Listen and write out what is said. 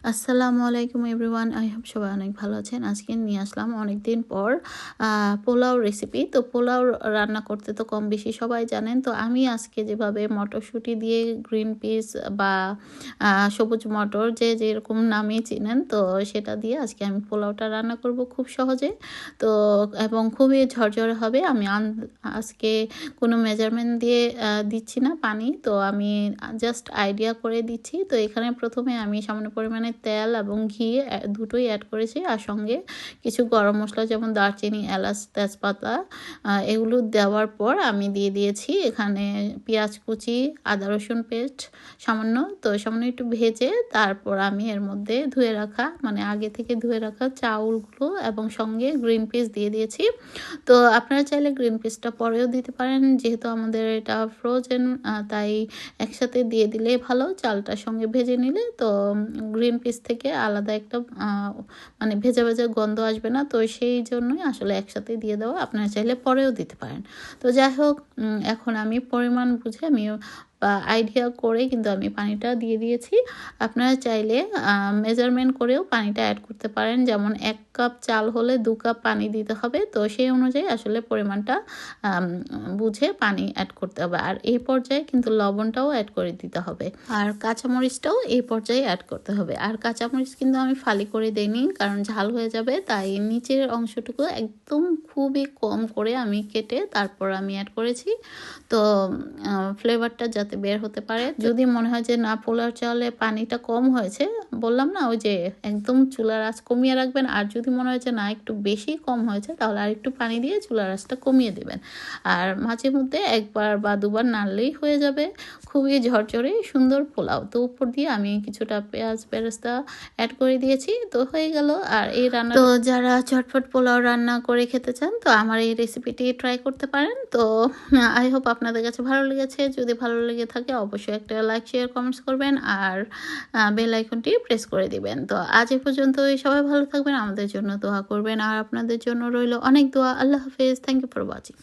আসসালামু আলাইকুম everyone, I hope সবাই অনেক ভালো আছেন। আজকে নিয়ে আসলাম অনেকদিন পর পোলাও রেসিপি। তো পোলাও রান্না করতে তো কম বেশি সবাই জানেন। তো আমি আজকে যেভাবে মটরশুঁটি দিয়ে গ্রিন পিস বা সবুজ মটর যে যেরকম নামে চিনেন, তো সেটা দিয়ে আজকে আমি পোলাওটা রান্না করব খুব সহজে। তো এবং খুবই ঝরঝরে হবে। আমি আজকে কোনো মেজারমেন্ট দিয়ে দিচ্ছি না পানি, তো আমি জাস্ট আইডিয়া করে দিচ্ছি। তো এখানে প্রথমে আমি সামান্য পরিমাণে তেল এবং ঘি দুটোই অ্যাড করেছি, আর সঙ্গে কিছু গরম মশলা যেমন দারচিনি, এলাচ, তেজপাতা এগুলো দেওয়ার পর আমি দিয়ে দিয়েছি এখানে পেঁয়াজ কুচি, আদা রসুন পেস্ট সামান্য। তো সামান্য একটু ভেজে তারপর আমি এর মধ্যে ধুয়ে রাখা, মানে আগে থেকে ধুয়ে রাখা চাউলগুলো এবং সঙ্গে গ্রিন পিস দিয়ে দিয়েছি। তো আপনারা চাইলে গ্রিন পিসটা পরেও দিতে পারেন, যেহেতু আমাদের এটা ফ্রোজেন, তাই একসাথে দিয়ে দিলে ভালো। চালটার সঙ্গে ভেজে নিলে তো গ্রিন পিস থেকে আলাদা একটা মানে ভেজা ভেজা গন্ধ আসবে না। তো সেই জন্যই আসলে একসাথে দিয়ে দেওয়া। আপনারা চাইলে পরেও দিতে পারেন। তো যাই হোক, এখন আমি পরিমাণ বুঝে আমি বা আইডিয়া করে কিন্তু আমি পানিটা দিয়ে দিয়েছি। আপনারা চাইলে মেজারমেন্ট করেও পানিটা অ্যাড করতে পারেন, যেমন 1 কাপ চাল হলে 2 কাপ পানি দিতে হবে। তো সেই অনুযায়ী আসলে পরিমাণটা বুঝে পানি অ্যাড করতে হবে। আর এই পর্যায়ে কিন্তু লবণটাও অ্যাড করে দিতে হবে, আর কাঁচামরিচটাও এই পর্যায়ে অ্যাড করতে হবে। আর কাঁচামরিচ কিন্তু আমি ফালি করে দেইনি, কারণ ঝাল হয়ে যাবে, তাই নিচের অংশটুকু একদম খুবই কম করে আমি কেটে তারপর আমি অ্যাড করেছি। তো ফ্লেভারটা যাতে বের হতে পারে। যদি মনে হয় যে না, পোলাও চালে পানিটা কম হয়েছে, বললাম না ওই যে একদম চুলার আঁচ কমিয়ে রাখবেন। আর যদি মনে হয় যে না, একটু বেশি কম হয়েছে, তাহলে আর একটু পানি দিয়ে চুলার আঁচটা কমিয়ে দেবেন। আর মাঝে মধ্যে 1 বার বা 2 বার নাড়লেই হয়ে যাবে খুবই ঝরঝরে সুন্দর পোলাও। তো উপর দিয়ে আমি কিছুটা পেঁয়াজ বেরেস্তা অ্যাড করে দিয়েছি, তো হয়ে গেল। আর এই রান্না তো যারা ঝটফট পোলাও রান্না করে খেতে চান, তো আমার এই রেসিপিটি ট্রাই করতে পারেন। তো আই হোপ আপনাদের কাছে ভালো লেগেছে। যদি ভালো লেগে থাকে অবশ্যই একটা লাইক, শেয়ার, কমেন্টস করবেন, আর বেল আইকনটি প্রেস করে দিবেন। তো আজ এ পর্যন্তই। সবাই ভালো থাকবেন, আমাদের জন্য দোয়া করবেন, আর আপনাদের জন্য রইল অনেক দোয়া। আল্লাহ হাফেজ। Thank you for watching.